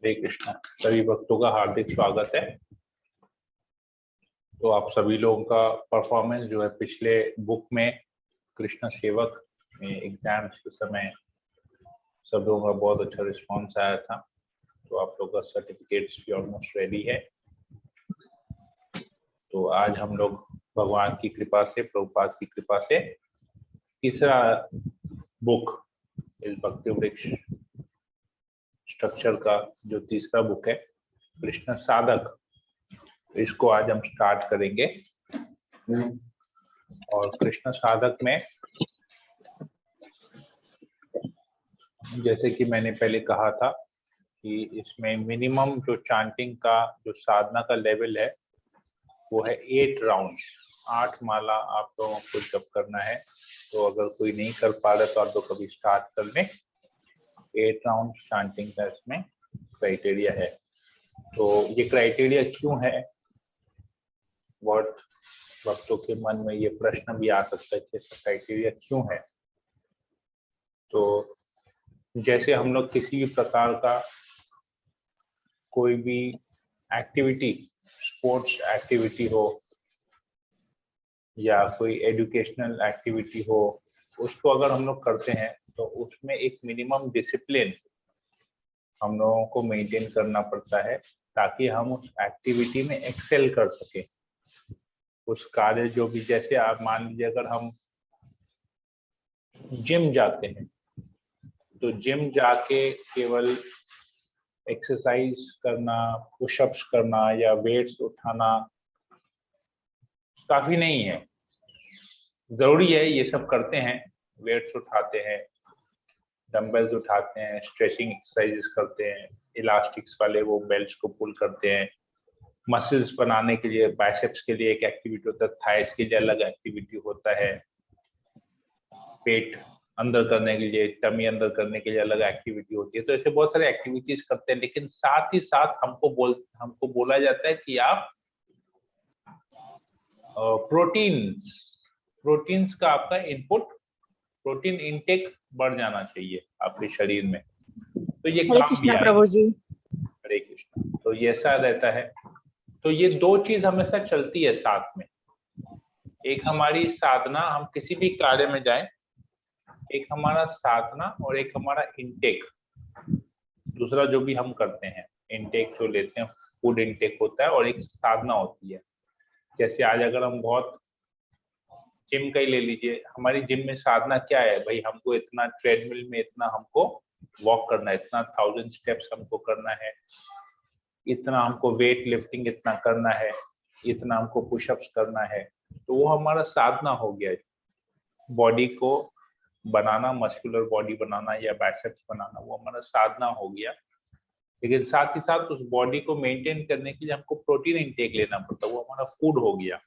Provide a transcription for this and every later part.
हरे कृष्णा। सभी भक्तों का हार्दिक स्वागत है। तो आप सभी लोगों का परफॉर्मेंस जो है पिछले बुक में कृष्ण सेवक में एग्जाम्स के समय सब लोगों का बहुत अच्छा रिस्पांस आया था। तो आप लोगों का सर्टिफिकेट्स भी ऑलमोस्ट रेडी है। तो आज हम लोग भगवान की कृपा से, प्रभुपाद की कृपा से तीसरा बुक इस भक्ति वृक्ष स्ट्रक्चर का जो तीसरा बुक है कृष्ण साधक, इसको आज हम स्टार्ट करेंगे। और कृष्ण साधक में जैसे कि मैंने पहले कहा था कि इसमें मिनिमम जो चांटिंग का जो साधना का लेवल है वो है 8 राउंड्स, 8 माला आप लोगों को जब करना है। तो अगर कोई नहीं कर पा रहा तो आप लोग कभी स्टार्ट कर लें। 8 राउंड चांटिंग का इसमें क्राइटेरिया है। तो ये क्राइटेरिया क्यों है, बहुत भक्तों के मन में ये प्रश्न भी आ सकता है कि इसका क्राइटेरिया क्यों है। तो जैसे हम लोग किसी भी प्रकार का कोई भी एक्टिविटी, स्पोर्ट्स एक्टिविटी हो या कोई एजुकेशनल एक्टिविटी हो, उसको अगर हम लोग करते हैं तो उसमें एक मिनिमम डिसिप्लिन हम लोगों को मेंटेन करना पड़ता है ताकि हम उस एक्टिविटी में एक्सेल कर सके। उस कार्य जो भी, जैसे आप मान लीजिए अगर हम जिम जाते हैं तो जिम जाके केवल एक्सरसाइज करना, पुशअप्स करना या वेट्स उठाना काफी नहीं है। जरूरी है, ये सब करते हैं, वेट्स उठाते हैं, डंबल्स उठाते हैं, स्ट्रेचिंग एक्सरसाइजेस करते हैं, इलास्टिक्स वाले वो बेल्ट्स को पुल करते हैं। मसल्स बनाने के लिए, बाइसेप्स के लिए एक एक्टिविटी होता है, थाइस के लिए अलग एक्टिविटी होता है, पेट अंदर करने के लिए, टमी अंदर करने के लिए अलग एक्टिविटी होती है। तो ऐसे बहुत सारे एक्टिविटीज करते हैं, लेकिन साथ ही साथ हमको बोला जाता है कि आप प्रोटीन्स का आपका इनपुट, प्रोटीन इनटेक बढ़ जाना चाहिए आपके शरीर में। तो ये हरे काम भी कृष्णा आएगा। प्रभु जी। हरे कृष्णा। तो ये ऐसा रहता है। तो ये दो चीज हमेशा चलती है साथ में। एक हमारी साधना, हम किसी भी कार्य में जाएं, एक हमारा साधना और एक हमारा इनटेक, दूसरा जो भी हम करते हैं इनटेक जो लेते हैं, फूड इनटेक होता है और एक साधना होती है। जैसे आज अगर हम बहुत जिम का ही ले लीजिए, हमारी जिम में साधना क्या है भाई, हमको इतना ट्रेडमिल में इतना हमको वॉक करना है, इतना 1000 स्टेप्स हमको करना है, इतना हमको वेट लिफ्टिंग इतना करना है, इतना हमको पुशअप्स करना है। तो वो हमारा साधना हो गया। बॉडी को बनाना, मस्कुलर बॉडी बनाना या बाइसेप्स बनाना, वो हमारा साधना हो गया। लेकिन साथ ही साथ उस बॉडी को मेंटेन करने के लिए हमको प्रोटीन इंटेक लेना पड़ता है, वो हमारा फूड हो गया।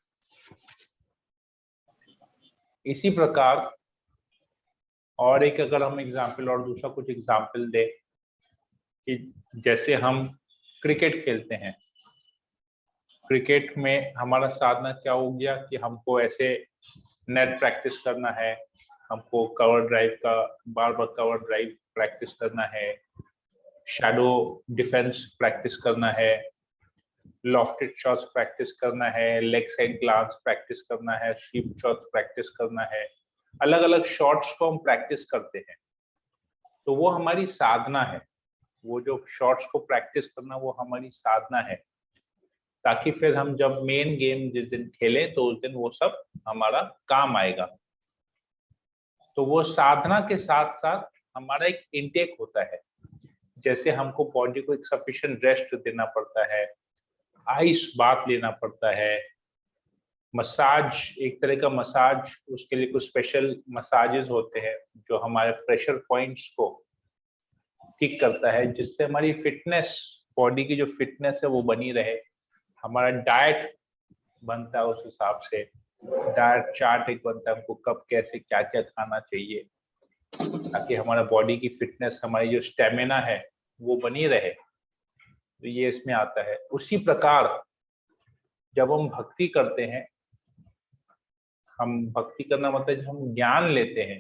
इसी प्रकार और एक अगर हम एग्जाम्पल और दूसरा कुछ एग्जाम्पल दे कि जैसे हम क्रिकेट खेलते हैं, क्रिकेट में हमारा साधना क्या हो गया कि हमको ऐसे नेट प्रैक्टिस करना है, हमको कवर ड्राइव का बार बार कवर ड्राइव प्रैक्टिस करना है, शैडो डिफेंस प्रैक्टिस करना है, लॉफ्टेड शॉट्स प्रैक्टिस करना है, लेग साइड ग्लांस प्रैक्टिस करना है, स्वीप शॉट्स प्रैक्टिस करना है। अलग अलग शॉट्स को हम प्रैक्टिस करते हैं। तो वो हमारी साधना है। वो जो शॉट्स को प्रैक्टिस करना वो हमारी साधना है, ताकि फिर हम जब मेन गेम जिस दिन खेले तो उस दिन वो सब हमारा काम आएगा। तो वो साधना के साथ साथ हमारा एक इनटेक होता है। जैसे हमको बॉडी को एक सफिशिएंट रेस्ट देना पड़ता है, आइस बाथ लेना पड़ता है, मसाज, एक तरह का मसाज, उसके लिए कुछ स्पेशल मसाजेस होते हैं जो हमारे प्रेशर पॉइंट्स को ठीक करता है, जिससे हमारी फिटनेस, बॉडी की जो फिटनेस है वो बनी रहे। हमारा डाइट बनता है, उस हिसाब से डाइट चार्ट एक बनता है, हमको कब कैसे क्या क्या खाना चाहिए ताकि हमारा बॉडी की फिटनेस, हमारी जो स्टेमिना है वो बनी रहे। तो ये इसमें आता है। उसी प्रकार जब हम भक्ति करते हैं, हम भक्ति करना मतलब जब हम ज्ञान लेते हैं,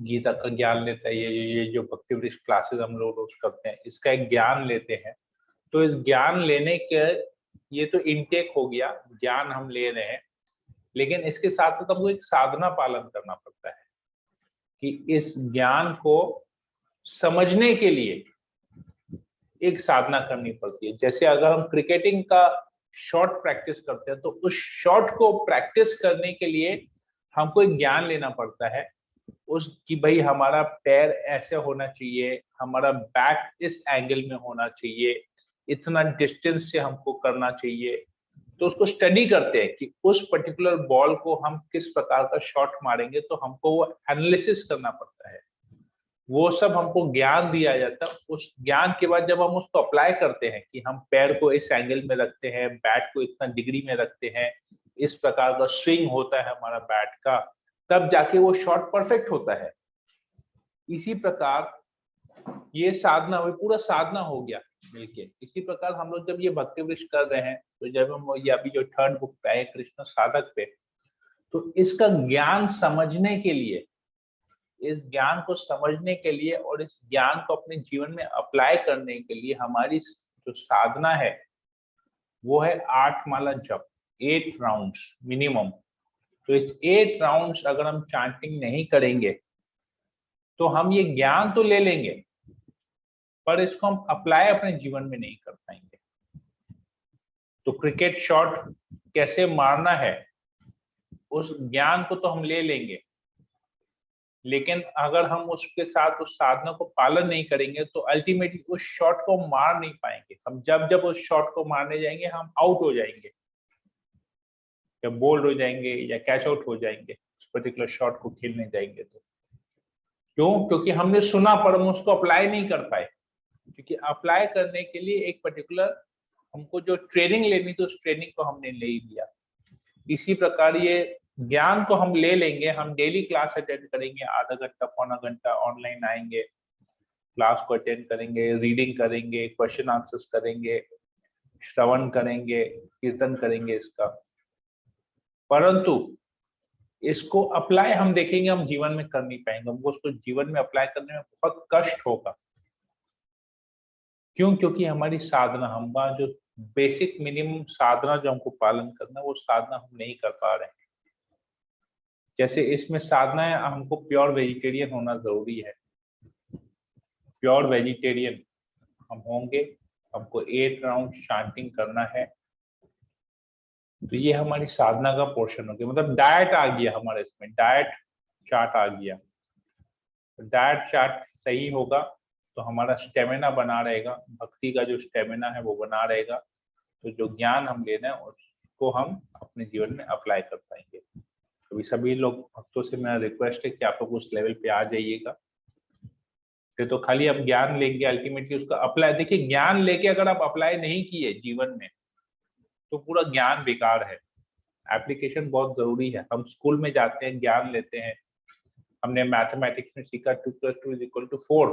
गीता का ज्ञान लेता है, ये जो भक्ति वृक्ष क्लासेस हम लोग रोज करते हैं, इसका एक ज्ञान लेते हैं। तो इस ज्ञान लेने के, ये तो इनटेक हो गया, ज्ञान हम ले रहे हैं, लेकिन इसके साथ साथ हमको एक साधना पालन करना पड़ता है कि इस ज्ञान को समझने के लिए एक साधना करनी पड़ती है। जैसे अगर हम क्रिकेटिंग का शॉट प्रैक्टिस करते हैं, तो उस शॉट को प्रैक्टिस करने के लिए हमको एक ज्ञान लेना पड़ता है उस कि भाई हमारा पैर ऐसे होना चाहिए, हमारा बैक इस एंगल में होना चाहिए, इतना डिस्टेंस से हमको करना चाहिए। तो उसको स्टडी करते हैं कि उस पर्टिकुलर बॉल को हम किस प्रकार का शॉट मारेंगे, तो हमको वो एनालिसिस करना पड़ता है। वो सब हमको ज्ञान दिया जाता है। उस ज्ञान के बाद जब हम उसको अप्लाई करते हैं कि हम पैर को इस एंगल में रखते हैं, बैट को इतना डिग्री में रखते हैं, इस प्रकार का स्विंग होता है हमारा बैट का, तब जाके वो शॉट परफेक्ट होता है। इसी प्रकार ये साधना, वो पूरा साधना हो गया मिलके। इसी प्रकार हम लोग जब ये भक्ति वृक्ष कर रहे हैं, तो जब हम ये अभी जो थर्ड बुक पे आए कृष्ण साधक पे, तो इसका ज्ञान समझने के लिए, इस ज्ञान को समझने के लिए और इस ज्ञान को अपने जीवन में अप्लाई करने के लिए हमारी जो साधना है वो है 8 माला जप, 8 राउंड्स मिनिमम। तो इस 8 राउंड्स अगर हम चैंटिंग नहीं करेंगे तो हम ये ज्ञान तो ले लेंगे, पर इसको हम अप्लाई अपने जीवन में नहीं कर पाएंगे। तो क्रिकेट शॉट कैसे मारना है, उस ज्ञान को तो हम ले लेंगे, लेकिन अगर हम उसके साथ उस साधना को पालन नहीं करेंगे तो अल्टीमेटली उस शॉट को मार नहीं पाएंगे। हम जब जब उस शॉट को मारने जाएंगे हम आउट हो जाएंगे, या बोल्ड हो जाएंगे, या कैच आउट हो जाएंगे उस पर्टिकुलर शॉट को खेलने जाएंगे। तो क्यों? क्योंकि हमने सुना पर हम उसको अप्लाई नहीं कर पाए। क्योंकि अप्लाई करने के लिए एक पर्टिकुलर हमको जो ट्रेनिंग लेनी थी, उस ट्रेनिंग को हमने ले लिया। इसी प्रकार ये ज्ञान को हम ले लेंगे, हम डेली क्लास अटेंड करेंगे, आधा घंटा पौना घंटा ऑनलाइन आएंगे, क्लास को अटेंड करेंगे, रीडिंग करेंगे, क्वेश्चन आंसर्स करेंगे, श्रवण करेंगे, कीर्तन करेंगे इसका, परंतु इसको अप्लाई हम देखेंगे हम जीवन में कर नहीं पाएंगे। हमको उसको जीवन में अप्लाई करने में बहुत कष्ट होगा। क्यों? क्योंकि हमारी साधना, हमारा जो बेसिक मिनिमम साधना जो हमको पालन करना है, वो साधना हम नहीं कर पा रहे हैं। जैसे इसमें साधना है, हमको प्योर वेजिटेरियन होना जरूरी है। प्योर वेजिटेरियन हम होंगे, हमको 8 राउंड चांटिंग करना है, तो ये हमारी साधना का पोर्शन हो गया। मतलब डाइट आ गया हमारे इसमें, डाइट चार्ट आ गया। डाइट चार्ट सही होगा तो हमारा स्टेमिना बना रहेगा, भक्ति का जो स्टेमिना है वो बना रहेगा। तो जो ज्ञान हम ले रहे हैं उसको हम अपने जीवन में अप्लाई कर पाएंगे। तो सभी लोग भक्तों से मेरा रिक्वेस्ट है कि आप लोग उस लेवल पे आ जाइएगा। फिर तो खाली आप ज्ञान लेंगे, अल्टीमेटली उसका अप्लाई, देखिए ज्ञान लेके अगर आप अप्लाई नहीं किए जीवन में तो पूरा ज्ञान बेकार है। एप्लीकेशन बहुत जरूरी है। हम स्कूल में जाते हैं, ज्ञान लेते हैं, हमने मैथमेटिक्स में सीखा 2 + 2 = 4,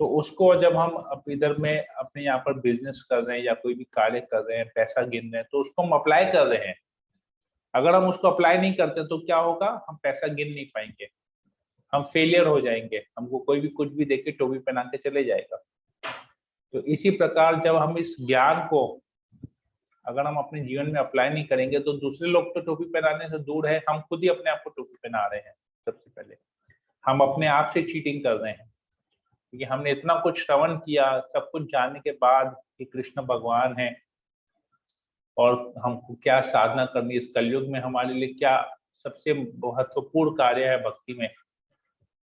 तो उसको जब हम इधर में अपने यहाँ पर बिजनेस कर रहे हैं या कोई भी कार्य कर रहे हैं, पैसा गिन रहे हैं, तो उसको हम अप्लाई कर रहे हैं। अगर हम उसको अप्लाई नहीं करते तो क्या होगा? हम पैसा गिन नहीं पाएंगे, हम फेलियर हो जाएंगे, हमको कोई भी कुछ भी देके टोपी पहना के चले जाएगा। तो इसी प्रकार जब हम इस ज्ञान को अगर हम अपने जीवन में अप्लाई नहीं करेंगे तो दूसरे लोग तो टोपी पहनाने से दूर है, हम खुद ही अपने आप को टोपी पहना रहे हैं। सबसे पहले हम अपने आप से चीटिंग कर रहे हैं, क्योंकि हमने इतना कुछ श्रवण किया, सब कुछ जानने के बाद कि कृष्ण भगवान है और हमको क्या साधना करनी है इस कलयुग में, हमारे लिए क्या सबसे महत्वपूर्ण कार्य है भक्ति में,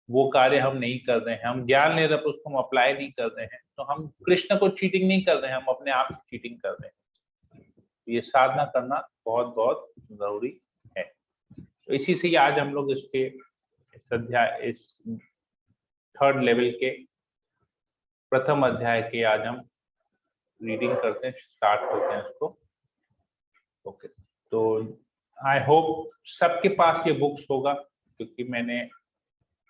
वो कार्य हम नहीं कर रहे हैं। हम ज्ञान ले रहे हैं, उसको हम अप्लाई नहीं कर रहे हैं, तो हम कृष्ण को चीटिंग नहीं कर रहे हैं, हम अपने आप से चीटिंग कर रहे हैं। ये साधना करना बहुत बहुत जरूरी है। तो इसी से आज हम लोग इसके अध्याय, इस थर्ड लेवल के प्रथम अध्याय के आज हम रीडिंग करते हैं, स्टार्ट करते हैं इसको। ओके, तो आई होप सबके पास ये बुक्स होगा, क्योंकि मैंने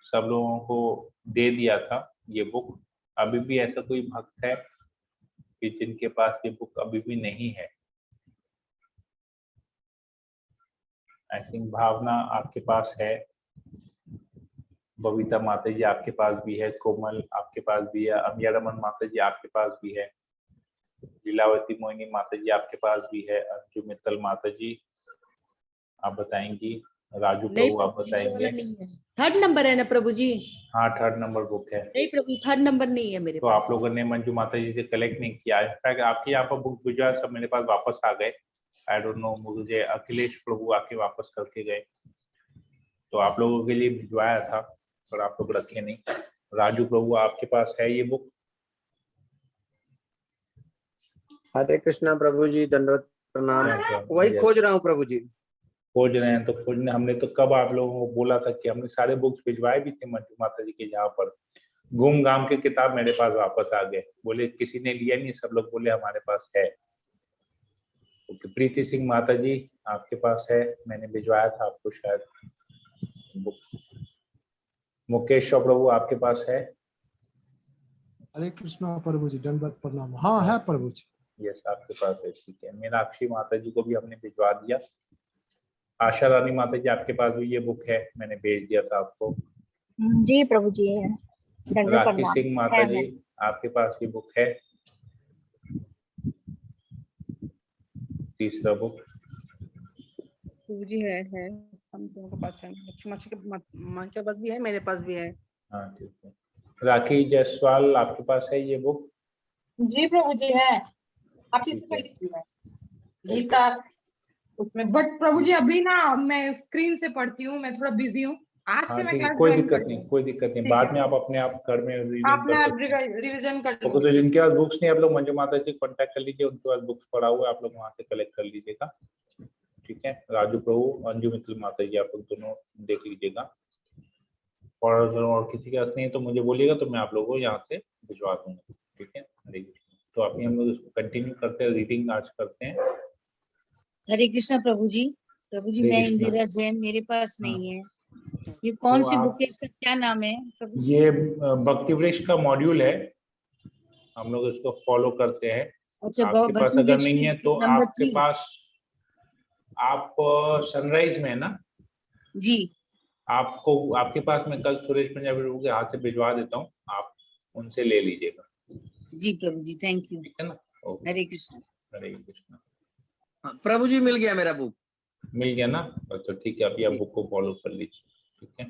सब लोगों को दे दिया था ये बुक। अभी भी ऐसा कोई भक्त है कि जिनके पास ये बुक अभी भी नहीं है? आई थिंक भावना आपके पास है, बबीता माता जी आपके पास भी है, कोमल आपके पास भी है, अमिया रमन माता जी आपके पास भी है, लीलावती मोहिनी माता जी आपके पास भी है, अंजू मित्तल माता जी आप बताएंगी, राजू नहीं प्रभु आप प्रभु जी, ये बताएंगे। वाला नहीं है। थर्ड नंबर है ना प्रभु जी? हाँ 3rd नंबर बुक है। नहीं प्रभु, थर्ड नंबर नहीं है मेरे तो पास। आप लोगों ने मंजू माता जी से कलेक्ट नहीं किया, इनफैक्ट आपके यहाँ पर बुक भिजवा सब मेरे पास वापस आ गए। आई डोंट नो, मुझे अखिलेश प्रभु आके वापस करके गए, तो आप लोगों के लिए भिजवाया था पर आप लोग रखे नहीं। राजू प्रभु आपके पास है ये बुक? हरे कृष्णा प्रभु जी, दंडवत प्रणाम। वही Yes. खोज रहा हूँ प्रभु जी। खोज रहे हैं तो खोजने, हमने तो कब आप लोगों को बोला था कि हमने सारे बुक्स भिजवाए भी थे मंजू माता जी के यहाँ पर। घूम घाम के किताब मेरे पास वापस आ गए, बोले किसी ने लिया नहीं, सब लोग बोले हमारे पास है। ओके, प्रीति सिंह माता जी आपके पास है, मैंने भिजवाया था आपको शायद बुक। मुकेश प्रभु आपके पास है? हरे कृष्णा प्रभु जी, दंडवत प्रणाम। हाँ है प्रभु जी। यस आपके पास है, ठीक है। मीनाक्षी माता जी को भी हमने भिजवा दिया। आशा रानी माता जी आपके पास भी ये बुक है, मैंने भेज दिया था आपको। जी प्रभु जी है। दंडवत राखी प्रणाम। सिंह माता है जी आपके पास ये बुक है, तीसरा बुक। प्रभु जी है हम दोनों के पास है। लक्ष्मण जी के मां के पास भी है, मेरे पास भी है। हाँ ठीक है। राखी जायसवाल आपके पास है ये बुक? जी प्रभु जी है, आप ठीक इससे है। लीजिए गीता उसमें। बट प्रभु जी अभी ना मैं स्क्रीन से पढ़ती हूँ, मैं थोड़ा बिजी हूँ। आज हाँ से मैं ठीक है, क्लास कोई ज्वाइन दिक्कत करती नहीं, हूँ। कोई दिक्कत नहीं, ठीक बाद है, में आप अपने आप घर में रीडिंग आप कर ना सकते हैं। रिविजन कर ओके, तो लूंगी। जिनके पास बुक्स नहीं, आप लोग मंजू माता जी कॉन्टेक्ट कर लीजिए, उनके पास बुक्स पड़ा हुआ है, आप लोग वहां से कलेक्ट कर लीजिएगा। ठीक है, राजू प्रभु अंजू मित्तल माता जी आप लोग दोनों देख लीजिएगा, और किसी के पास नहीं है तो मुझे बोलिएगा, तो मैं आप लोगों को यहाँ से भिजवा दूंगा। ठीक है, तो अभी हम लोग इसको कंटिन्यू करते हैं, रीडिंग आज करते हैं। हरे कृष्णा प्रभु जी। प्रभु जी हरे मैं कृष्णा। इंदिरा जैन, मेरे पास हाँ। नहीं है। ये कौन तो सी आप- बुक है, इसका क्या नाम है प्रभु जी? ये भक्ति वृक्ष का मॉड्यूल है, हम लोग इसको फॉलो करते हैं। अच्छा, आपके पास भक्ति अगर वृक्ष नहीं की है तो नंबर आपके 3। पास, आप सनराइज में है ना? जी आपको, आपके पास मैं कल सुरेश पंजाबी प्रभु के हाथ से भिजवा देता हूँ, आप उनसे ले लीजिएगा। जी प्रभु जी, थैंक यू। ठीक है ना? ओके, हरे कृष्ण। हरे कृष्णा। हाँ, प्रभु जी मिल गया मेरा बुक। मिल गया ना? तो ठीक है, अभी आप बुक को फॉलो कर लीजिए। ठीक है,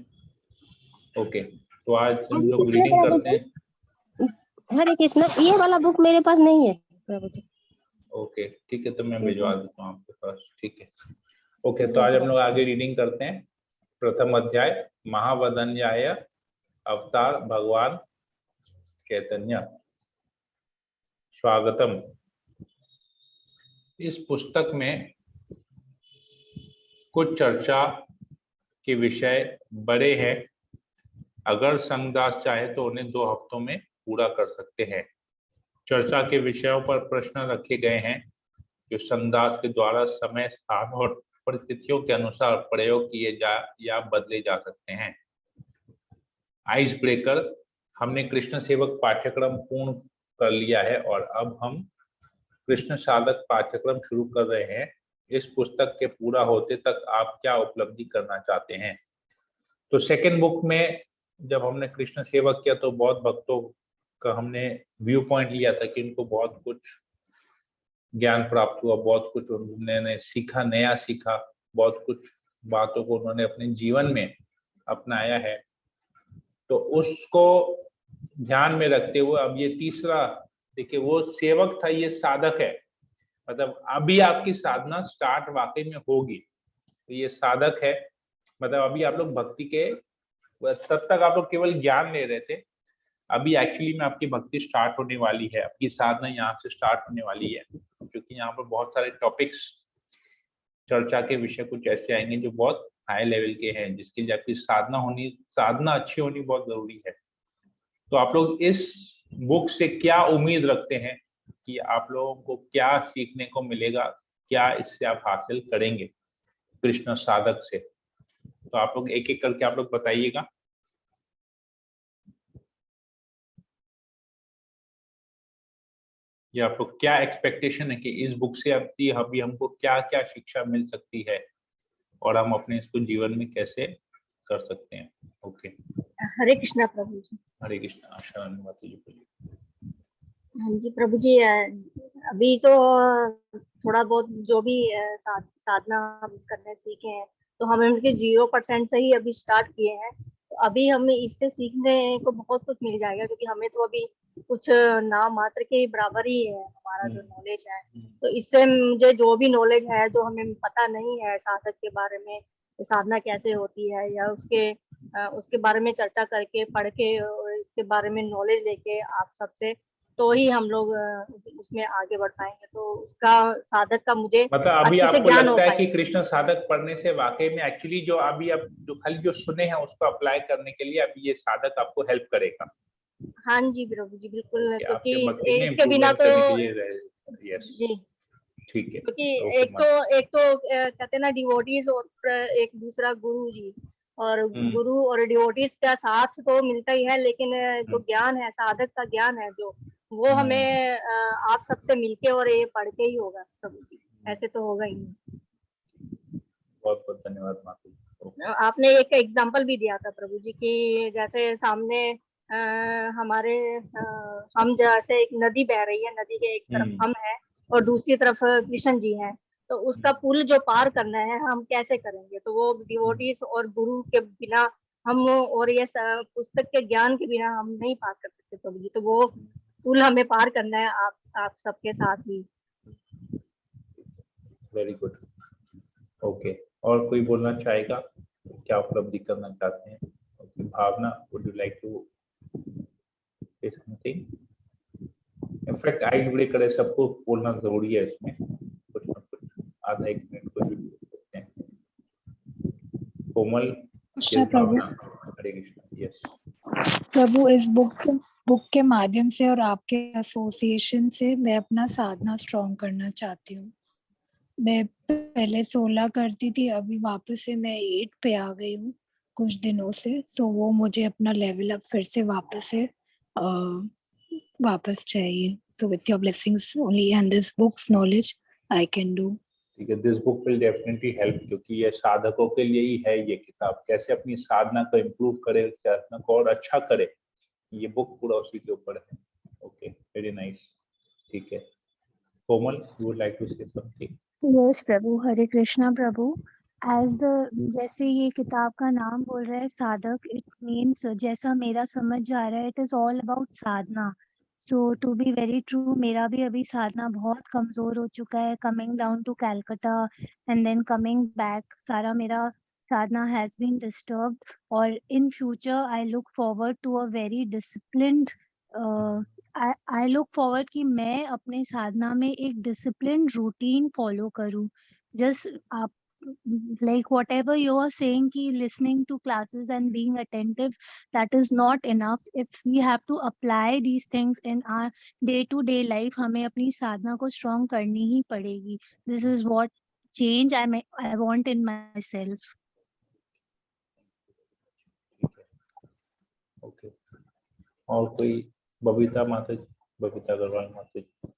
ओके। तो आज हम लोग रीडिंग करते हैं। हरे कृष्णा, ये वाला बुक मेरे पास नहीं है प्रभु जी। ओके ठीक है, तो मैं भिजवा देता हूँ आपके पास। ठीक है, ओके। तो आज हम लोग आगे रीडिंग करते हैं। प्रथम अध्याय, महावदन्याय अवतार भगवान चैतन्य। स्वागतम। इस पुस्तक में कुछ चर्चा के विषय बड़े हैं, अगर संगदास चाहे तो उन्हें 2 हफ्तों में पूरा कर सकते हैं। चर्चा के विषयों पर प्रश्न रखे गए हैं जो संगदास के द्वारा समय, स्थान और परिस्थितियों के अनुसार प्रयोग किए जा या बदले जा सकते हैं। आइस ब्रेकर, हमने कृष्ण सेवक पाठ्यक्रम पूर्ण कर लिया है और अब हम कृष्ण साधक पाठ्यक्रम शुरू कर रहे हैं। इस पुस्तक के पूरा होते तक आप क्या उपलब्धि करना चाहते हैं? तो सेकंड बुक में जब हमने कृष्ण सेवक किया तो बहुत भक्तों का हमने व्यू पॉइंट लिया था कि इनको बहुत कुछ ज्ञान प्राप्त हुआ, बहुत कुछ उन्होंने सीखा, नया सीखा, बहुत कुछ बातों को उन्होंने अपने जीवन में अपनाया है। तो उसको ध्यान में रखते हुए अब ये तीसरा, देखिए वो सेवक था, ये साधक है, मतलब अभी आपकी साधना स्टार्ट वाकई में होगी। तो ये साधक है, मतलब अभी आप लोग भक्ति के, तब तक आप लोग केवल ज्ञान ले रहे थे, अभी एक्चुअली में आपकी भक्ति स्टार्ट होने वाली है, आपकी साधना यहाँ से स्टार्ट होने वाली है। क्योंकि यहाँ पर बहुत सारे टॉपिक्स, चर्चा के विषय कुछ ऐसे आएंगे जो बहुत हाई लेवल के हैं, जिसके लिए आपकी साधना अच्छी होनी बहुत जरूरी है। तो आप लोग इस बुक से क्या उम्मीद रखते हैं कि आप लोगों को क्या सीखने को मिलेगा, क्या इससे आप हासिल करेंगे कृष्ण साधक से? तो आप लोग एक एक करके आप लोग बताइएगा। ये आप लोग क्या एक्सपेक्टेशन है कि इस बुक से अभी हमको क्या क्या शिक्षा मिल सकती है और हम अपने इसको जीवन में कैसे कर सकते हैं। ओके, हरे कृष्णा प्रभु जी। हरे कृष्ण। आशा माता जी बोलिए। हाँ जी प्रभु जी, अभी तो थोड़ा बहुत जो भी साधना हम करने सीखे हैं, तो हमें उनके 0% से ही अभी स्टार्ट किए हैं। तो अभी हमें इससे सीखने को बहुत कुछ मिल जाएगा, क्योंकि हमें तो अभी कुछ नाम मात्र के बराबर ही है हमारा जो नॉलेज है। तो इससे मुझे जो भी नॉलेज है, जो हमें पता नहीं है साधक के बारे में, साधना कैसे होती है, या उसके बारे में चर्चा करके, पढ़ के, और इसके बारे में नॉलेज लेके आप सबसे, तो ही हम लोग उसमें आगे बढ़ पाएंगे। तो उसका साधक का मुझे मतलब अभी अच्छे से आपको ज्ञान हो लगता है कि पाएगा। कृष्ण साधक पढ़ने से वाकई में एक्चुअली जो अभी आप जो खाली जो सुने हैं उसको अप्लाई करने के लिए अभी ये साधक आपको हेल्प करेगा? हाँ जी प्रभु जी, बिल्कुल, कि क्योंकि आपके भक्ति में इसके बिना इम्प्रूवमेंट तो, करने के लिए रहे। यस, जी, ठीक है। क्योंकि ओके एक तो कहते हैं ना, डिवोटीज और एक दूसरा गुरु जी, और गुरु और डिवोटीज का साथ तो मिलता ही है, लेकिन जो ज्ञान है, साधक का ज्ञान है जो, वो हमें आप सबसे मिलके और ये पढ़ के ही होगा प्रभु जी, ऐसे तो होगा ही नहीं। बहुत बहुत धन्यवाद माता जी। आपने एक एग्जाम्पल भी दिया था प्रभु जी की, जैसे सामने हमारे हम जैसे एक नदी बह रही है, नदी के एक तरफ हम हैं और दूसरी तरफ कृष्ण जी हैं, तो उसका पुल जो पार करना है हम कैसे करेंगे? तो वो डिवोटीज और गुरु के बिना हम, और ये पुस्तक के ज्ञान के बिना हम नहीं पार कर सकते प्रभु जी। तो वो पुल हमें पार करना है आप सबके साथ ही। Very good. ओके, और कोई बोलना चाहेगा? क्या उपलब्धि करना चाहते हैं? Okay, Bhavna, would you like to say something? In fact आई जुड़े करे सबको बोलना जरूरी है, इसमें कुछ ना कुछ आधा एक मिनट को भी बोल सकते हैं। कोमल, कृष्ण प्रभु। हरे कृष्ण। यस प्रभु, इस बुक के माध्यम से और आपके एसोसिएशन से मैं अपना साधना स्ट्रॉन्ग करना चाहती हूँ। मैं पहले 16 करती थी, अभी वापस से मैं 8 पे आ गई हूँ कुछ दिनों से। तो वो मुझे अपना लेवल अप फिर से वापस चाहिए। So with your blessings only and this book's knowledge I can do. ठीक है, this book will definitely help, क्योंकि ये साधकों के लिए ही है ये किताब। कैसे अपनी साधना को इम्प्रूव करे, साधना को और अच्छा करे, ये बुक पूरा उसी के ऊपर है। Okay, very nice. ठीक है, Komal, you would like to say something? Yes Prabhu, Hare Krishna Prabhu. जैसे ये किताब का नाम बोल रहा है साधक, इट मीन्स, जैसा मेरा समझ जा रहा है, it is all about sadhana. So to be very true, मेरा भी अभी साधना बहुत कमजोर हो चुका है। Coming down to Calcutta and then coming back, सारा मेरा साधना हैज बीन डिस्टर्ब्ड। और in future I look forward to a very disciplined, I look forward कि मैं अपने साधना में एक डिसिप्लिन रूटीन फॉलो करूं। जस्ट आप, like whatever you are saying ki listening to classes and being attentive, that is not enough. If we have to apply these things in our day to day life, हमें अपनी साधना को strong करनी ही पड़ेगी. This is what change I want in myself. Okay, और कोई? बबीता माता जी, बबीता अग्रवाल माता जी।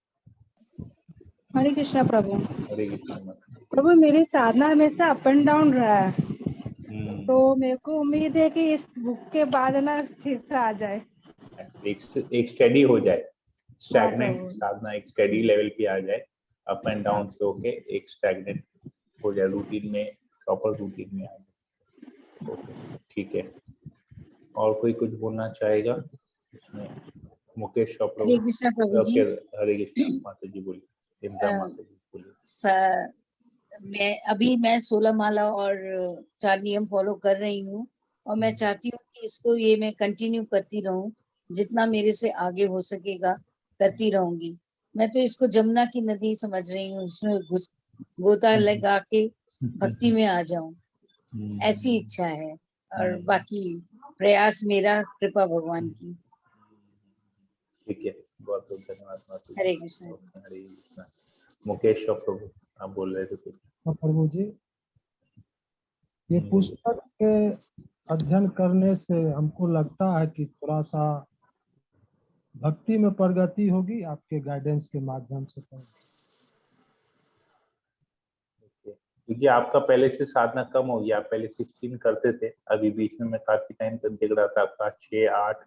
हरे कृष्णा प्रभु। हरे कृष्ण माता जी। प्रभु, मेरी साधना हमेशा अप एंड डाउन रहा है, तो मेरे को उम्मीद है कि इस बुक के बाद ना ठीक से आ जाए, एक स्टडी हो जाए, स्टैग्नेंट प्रभु। साधना एक स्टडी लेवल पे आ जाए, अप एंड डाउन से होके एक स्टैग्नेंट हो जाए, रूटीन में, प्रॉपर रूटीन में आ जाए। ओके, ठीक है, और कोई कुछ बोलना चाहेगा इसमें? मुकेश और हरे कृष्णा प्रभु जी। हरे कृष्ण माता जी बोलिए। इंदिरा माता जी बोलिए। मैं 16 माला और 4 नियम फॉलो कर रही हूँ, और मैं चाहती हूँ कि इसको ये मैं कंटिन्यू करती रहूं, जितना मेरे से आगे हो सकेगा करती रहूंगी। मैं तो इसको जमुना की नदी समझ रही हूँ, उसमें गोता लगा के भक्ति में आ जाऊं, ऐसी इच्छा है। और बाकी प्रयास मेरा, कृपा भगवान की। ठीक है, बहुत बहुत धन्यवाद माता जी। हरे कृष्ण। हरे कृष्ण। मुकेश और प्रभु, आप बोल रहे थे कुछ? प्रभु जी, ये पुस्तक के अध्ययन करने से हमको लगता है कि थोड़ा सा भक्ति में प्रगति होगी आपके गाइडेंस के माध्यम से। क्योंकि आपका पहले से साधना कम हो गया, आप पहले 16 करते थे, अभी बीच में मैं काफी टाइम तक देख रहा था आपका 6-8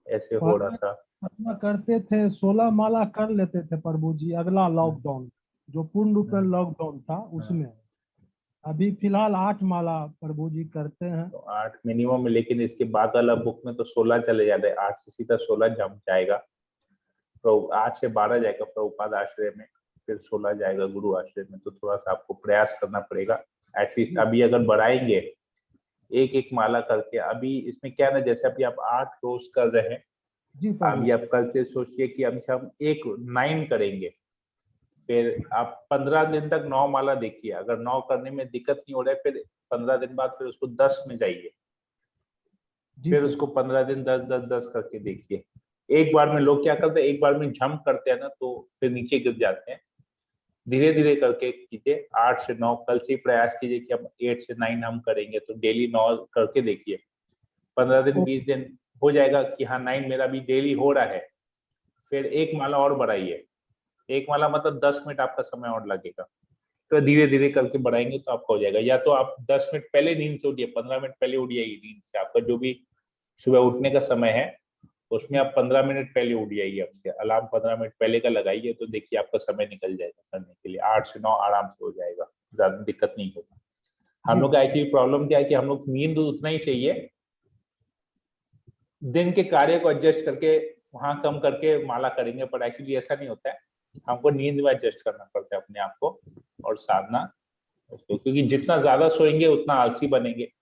ऐसे हो रहा था। साधना करते थे, 16 माला कर लेते थे प्रभु जी, अगला लॉकडाउन जो पूर्ण रूप में लॉकडाउन था उसमें। अभी फिलहाल 8 माला प्रभु जी करते हैं। तो 8 मिनिमम, लेकिन इसके बाद वाला बुक में तो 16 चले जाते हैं, 8 से सीधा 16 जंप जाएगा, 8 से 12 जाएगा प्रभुपाद आश्रय में, फिर 16 जाएगा गुरु आश्रय में। तो थोड़ा सा आपको प्रयास करना पड़ेगा एटलीस्ट। अभी अगर बढ़ाएंगे एक एक माला करके, अभी इसमें क्या ना, जैसे अभी आप 8 रोज कर रहे हैं, अभी आप कल से सोचिए कि अभी हम 9 करेंगे, फिर आप 15 दिन तक 9 माला देखिए। अगर 9 करने में दिक्कत नहीं हो रहा है, फिर 15 दिन बाद फिर उसको 10 में जाइए, फिर उसको 15 दिन 10-10-10 करके देखिए। एक बार में लोग क्या करते हैं, एक बार में जंप करते हैं ना, तो फिर नीचे गिर जाते हैं। धीरे धीरे करके कीजिए, 8 से 9 कल से प्रयास कीजिए कि हम 8 से 9 हम करेंगे, तो डेली 9 करके देखिए। 15 दिन 20 दिन हो जाएगा कि हाँ 9 मेरा भी डेली हो रहा है, फिर एक माला और बढ़ाइए। एक माला मतलब 10 मिनट आपका समय और लगेगा, तो धीरे धीरे करके बढ़ाएंगे तो आपका हो जाएगा। या तो आप 10 मिनट पहले नींद से उठिए, 15 मिनट पहले उठिए नींद से, आपका जो भी सुबह उठने का समय है उसमें आप 15 मिनट पहले उठ जाइए, आपसे अलार्म 15 मिनट पहले का लगाइए, तो देखिए आपका समय निकल जाएगा करने के लिए। 8 से 9 आराम से हो जाएगा, ज्यादा दिक्कत नहीं होगा। हम लोग का एक्चुअली प्रॉब्लम क्या है कि हम लोग नींद उतना ही चाहिए, दिन के कार्य को एडजस्ट करके वहां कम करके माला करेंगे, पर एक्चुअली ऐसा नहीं होता है। हमको नींद में एडजस्ट करना पड़ता है अपने आप को और साधना उसको, क्योंकि जितना ज्यादा सोएंगे उतना आलसी बनेंगे,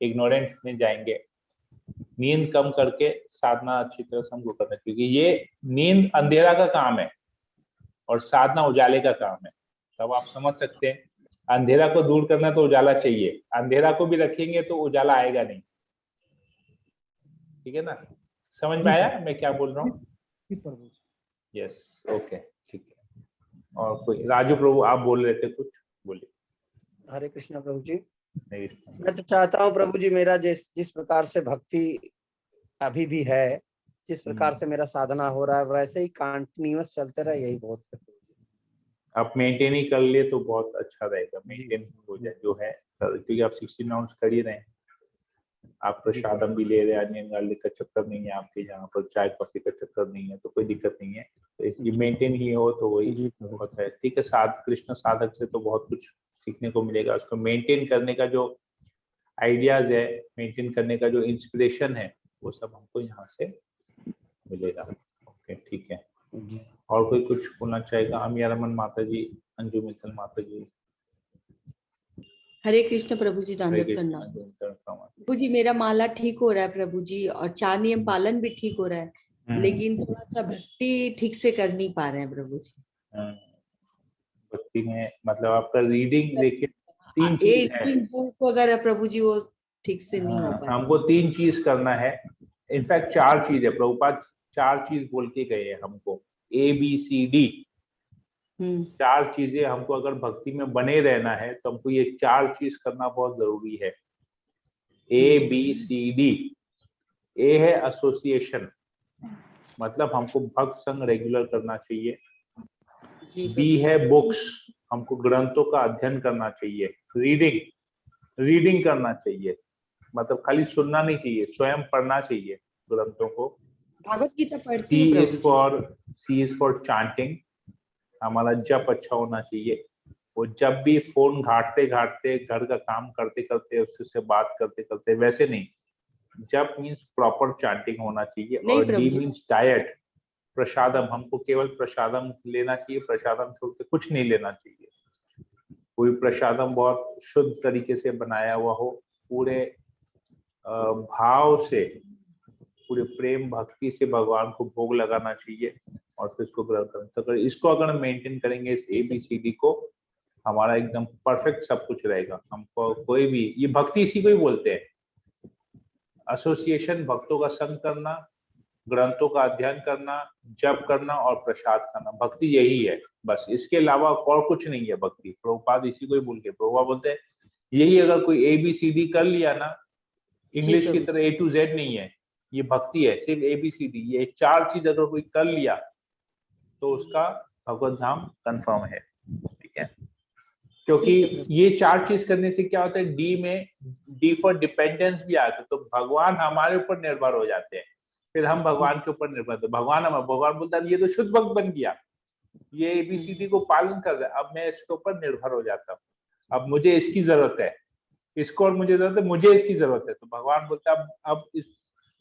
इग्नोरेंट में जाएंगे। नींद कम करके साधना अच्छी तरह से हमको करना है, क्योंकि ये नींद अंधेरा का काम है और साधना उजाले का काम है। तब आप समझ सकते हैं, अंधेरा को दूर करना तो उजाला चाहिए, अंधेरा को भी रखेंगे तो उजाला आएगा नहीं। ठीक है ना, समझ में आया मैं क्या बोल रहा हूँ? यस, ओके, ठीक है। और कोई राजू प्रभु आप बोल रहे थे कुछ, बोलिए। हरे कृष्णा प्रभु जी। मैं तो चाहता हूँ प्रभु जी, मेरा जिस प्रकार से भक्ति अभी भी है, जिस प्रकार से मेरा साधना हो रहा है, वैसे ही कंटिन्यूअस चलते रहे, यही बहुत है। आप मेंटेन ही कर लिए तो बहुत अच्छा रहेगा, मेंटेन हो जाए जो है, क्योंकि आप 16 राउंड्स कर ही रहे हैं, आप प्रसादम भी ले रहे हैं, अनियन गार्लिक का चक्कर नहीं है आपके, यहाँ पर चाय कॉफी का चक्कर नहीं है, तो कोई दिक्कत नहीं है। तो इसकी मेंटेन ही हो तो वही बहुत है। ठीक है, कृष्ण साधक से तो बहुत कुछ सीखने को मिलेगा, उसको मेंटेन करने का जो आइडियाज है, मेंटेन करने का जो इंस्पिरेशन है, वो सब हमको यहाँ से मिलेगा। ओके, ठीक है। और कोई कुछ बोलना चाहेगा? अमिया रमन माता जी, अंजू मित्तल माता जी। हरे कृष्ण प्रभु जी, दंडवत प्रणाम। प्रभु जी मेरा माला ठीक हो रहा है प्रभु जी, और 4 नियम पालन भी ठीक हो रहा है, लेकिन थोड़ा सा भक्ति ठीक से कर नहीं पा रहे हैं प्रभु जी। भक्ति में मतलब आपका रीडिंग देखिए, 3 चीज है वगैरह प्रभु जी, वो ठीक से नहीं हो पाया। हमको 3 चीज करना है, इनफैक्ट 4 चीज है, प्रभुपाद 4 चीज बोल के गए हैं हमको, ABCD 4 चीजें हमको अगर भक्ति में बने रहना है तो हमको ये 4 चीज करना बहुत जरूरी है। ABCD। ए है एसोसिएशन, मतलब हमको भक्त संग रेगुलर करना चाहिए। बी है बुक्स, हमको ग्रंथों का अध्ययन करना चाहिए, रीडिंग करना चाहिए, मतलब खाली सुनना नहीं चाहिए, स्वयं पढ़ना चाहिए ग्रंथों को। भगवत गीता पढ़ती हूँ। C is for chanting, हमारा जप अच्छा होना चाहिए। वो जब भी फोन घाटते घाटते, घर का काम करते करते, उससे बात करते करते, वैसे नहीं। जप मीन्स प्रॉपर चैंटिंग होना चाहिए। और डी मीन्स डाइट, प्रसादम, हमको केवल प्रसादम लेना चाहिए, प्रसादम छोड़ के कुछ नहीं लेना चाहिए। कोई प्रसादम बहुत शुद्ध तरीके से बनाया हुआ हो, पूरे भाव से, पूरे प्रेम भक्ति से भगवान को भोग लगाना चाहिए और फिर इसको ग्रहण करना। तो अगर इसको अगर हम मेंटेन करेंगे, इस ABCD को, हमारा एकदम परफेक्ट सब कुछ रहेगा। हमको कोई भी, ये भक्ति इसी को ही बोलते हैं, एसोसिएशन, भक्तों का संग करना, ग्रंथों का अध्ययन करना, जप करना और प्रसाद करना, भक्ति यही है बस। इसके अलावा और कुछ नहीं है भक्ति। प्रभुपाद इसी को ही बोल के, प्रभुपाद बोलते हैं यही अगर कोई ABCD कर लिया ना, इंग्लिश की तरह A to Z नहीं है, ये भक्ति है, सिर्फ ABCD। ये 4 चीज अगर कोई कर लिया तो उसका भगवत धाम कंफर्म है। ठीक है, क्योंकि ये 4 चीज करने से क्या होता है, डी फॉर डिपेंडेंस भी आता है। तो भगवान हमारे ऊपर निर्भर हो जाते हैं, फिर हम भगवान के ऊपर निर्भर। तो भगवान बोलता है ये तो शुद्ध भक्त बन गया, ये ABCD को पालन कर रहा है, अब मैं इसके ऊपर निर्भर हो जाता हूँ, अब मुझे इसकी जरूरत है, इसको और मुझे जरूरत है, मुझे इसकी जरूरत है। तो भगवान बोलता है अब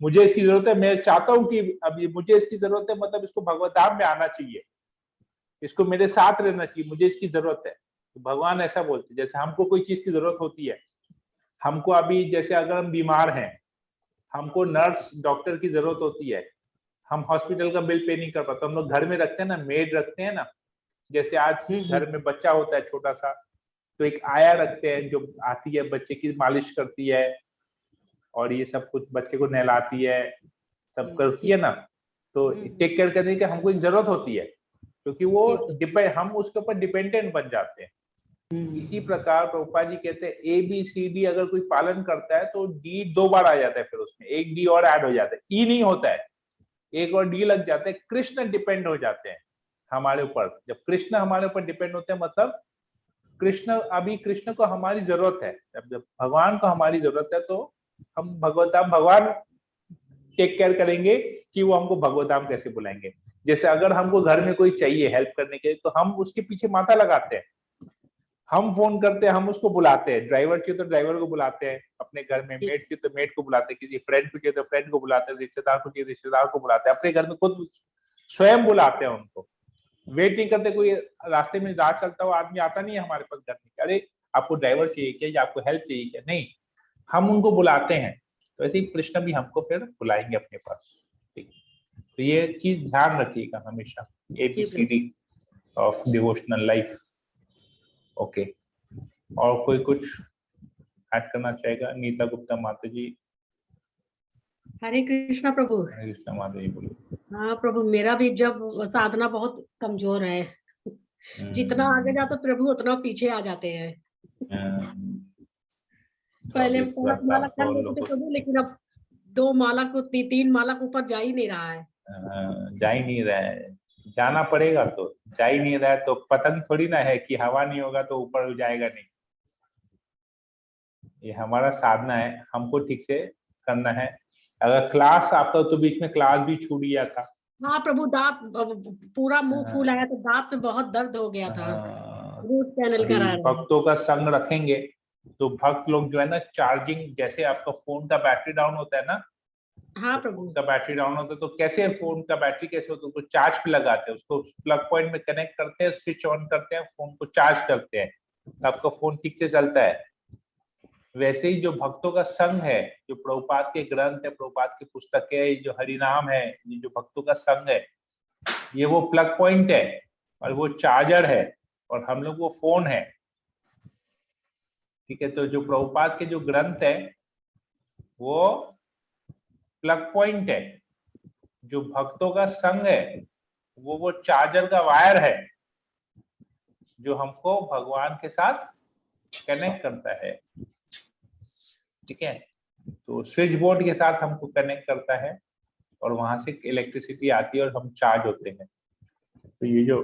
मुझे इसकी जरूरत है, मैं चाहता हूँ कि अब ये मुझे इसकी जरूरत है, मतलब इसको भगवत धाम में आना चाहिए, इसको मेरे साथ रहना चाहिए, मुझे इसकी जरूरत है। तो भगवान ऐसा बोलते हैं, जैसे हमको कोई चीज की जरूरत होती है, हमको अभी जैसे अगर हम बीमार हैं, हमको नर्स डॉक्टर की जरूरत होती है, हम हॉस्पिटल का बिल पे नहीं कर पाते, हम लोग घर में रखते हैं ना, मेड रखते हैं ना। जैसे आज घर में बच्चा होता है छोटा सा, तो एक आया रखते हैं जो आती है, बच्चे की मालिश करती है और ये सब कुछ, बच्चे को नहलाती है, सब करती है ना। तो टेक केयर करने की हमको एक जरूरत होती है, क्योंकि वो हम उसके ऊपर डिपेंडेंट बन जाते हैं। इसी प्रकार प्रभुपाद जी कहते हैं ABCD अगर कोई पालन करता है तो D 2 बार आ जाता है, फिर उसमें एक D और ऐड हो जाता है, E नहीं होता है, एक और D लग जाता है। कृष्ण डिपेंड हो जाते हैं हमारे ऊपर। जब कृष्ण हमारे ऊपर डिपेंड होते हैं, मतलब कृष्ण को हमारी जरूरत है, जब भगवान को हमारी जरूरत है, तो हम भगवान टेक केयर करेंगे कि वो हमको भगवत धाम कैसे बुलाएंगे। जैसे अगर हमको घर में कोई चाहिए हेल्प करने के लिए, तो हम उसके पीछे माथा लगाते हैं, हम फोन करते हैं, हम उसको बुलाते हैं, ड्राइवर चाहिए तो ड्राइवर को बुलाते हैं अपने घर में, मेड चाहिए तो मेड को बुलाते हैं, किसी फ्रेंड को चाहिए तो फ्रेंड को बुलाते हैं, रिश्तेदार को चाहिए रिश्तेदार को बुलाते हैं, अपने घर में खुद स्वयं बुलाते हैं उनको। वेट नहीं करते, कोई रास्ते में राह चलता हुआ आदमी आता नहीं है हमारे पास घर में, अरे आपको ड्राइवर चाहिए क्या, या आपको हेल्प चाहिए क्या, नहीं, हम उनको बुलाते हैं। तो ऐसे ही कृष्ण भी हमको फिर बुलाएंगे अपने पास। ठीक, तो ये चीज ध्यान रखिएगा हमेशा, ABCD of devotional life. Okay, और कोई कुछ ऐड करना चाहेगा? नीता गुप्ता माता जी। हरे कृष्णा प्रभु। हरे कृष्णा माता जी, बोलिए। हाँ प्रभु, मेरा भी जब साधना बहुत कमजोर है, जितना आगे जाते प्रभु उतना पीछे आ जाते हैं। पहले 5 माला कर लेते थे प्रभु, लेकिन अब 2 माला को 3 माला के ऊपर जा ही नहीं रहा है। जा ही नहीं रहा है, जाना पड़ेगा। तो जा ही नहीं रहा है तो पतंग थोड़ी ना है कि हवा नहीं होगा तो ऊपर जाएगा नहीं। ये हमारा साधना है, हमको ठीक से करना है। अगर क्लास आपका तो बीच में क्लास भी छूट गया था। हाँ प्रभु, दांत पूरा मुंह फूल आया, तो दांत में बहुत दर्द हो गया था। रूट कैनल करा रहे हैं। भक्तों का संग रखेंगे तो भक्त लोग जो है ना, चार्जिंग, जैसे आपका फोन का बैटरी डाउन होता है ना, हाँ प्रभु, का बैटरी डाउन होता है तो कैसे फोन का बैटरी कैसे होता है, उसको चार्ज पे लगाते हैं, उसको प्लग पॉइंट में कनेक्ट करते हैं, स्विच ऑन करते हैं, फोन को चार्ज करते हैं, तो आपका फोन ठीक से चलता है। वैसे ही जो भक्तों का संघ है, जो प्रभुपाद के ग्रंथ है, प्रभुपाद की पुस्तक है, जो हरिनाम है, ये जो भक्तों का संघ है, ये वो प्लग पॉइंट है और वो चार्जर है और हम लोग वो फोन है। ठीक है, तो जो प्रभुपाद के जो ग्रंथ है वो प्लग पॉइंट है, जो भक्तों का संघ है वो चार्जर का वायर है, जो हमको भगवान के साथ कनेक्ट करता है। ठीक है, तो स्विच बोर्ड के साथ हमको कनेक्ट करता है और वहां से इलेक्ट्रिसिटी आती है और हम चार्ज होते हैं। तो ये जो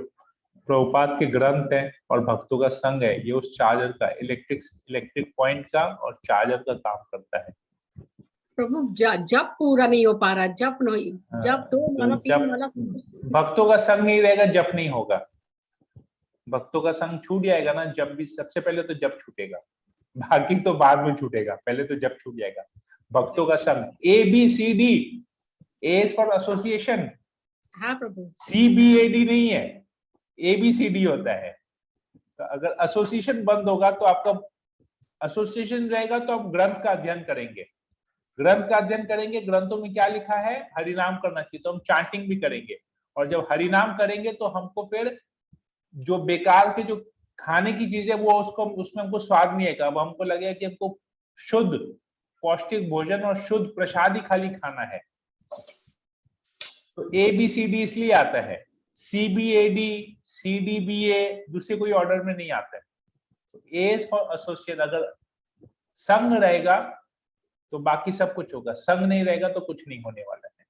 प्रभुपाद के ग्रंथ है और भक्तों का संघ है, ये उस चार्जर का, इलेक्ट्रिक पॉइंट का और चार्जर का काम करता है। प्रभु जब पूरा नहीं हो पा रहा, जब नहीं, जब 2 माला 3 माला भक्तों का संग नहीं रहेगा, जप नहीं होगा। भक्तों का संग छूट जाएगा ना, जब भी सबसे पहले तो जप छूटेगा, बाकी तो बाद में छूटेगा, पहले तो जप छूट जाएगा। भक्तों का संग, ABCD, A फॉर एसोसिएशन। हाँ प्रभु। CBAD नहीं है, ABCD होता है। तो अगर एसोसिएशन बंद होगा तो आपका एसोसिएशन रहेगा तो आप ग्रंथ का अध्ययन करेंगे, ग्रंथ का अध्ययन करेंगे, ग्रंथों में क्या लिखा है, हरिनाम करना चाहिए, तो हम चांटिंग भी करेंगे। और जब हरिनाम करेंगे तो हमको फिर जो बेकार के जो खाने की चीजें वो उसमें हमको स्वाद नहीं आएगा। अब हमको लगेगा कि हमको शुद्ध पौष्टिक भोजन और शुद्ध प्रसाद ही खाली खाना है। तो ABCD इसलिए आता है, CBAD, CDBA दूसरे कोई ऑर्डर में नहीं आता है। तो A फॉर एसोसिएट, अगर संग रहेगा तो बाकी सब कुछ होगा, संग नहीं रहेगा तो कुछ नहीं होने वाला है।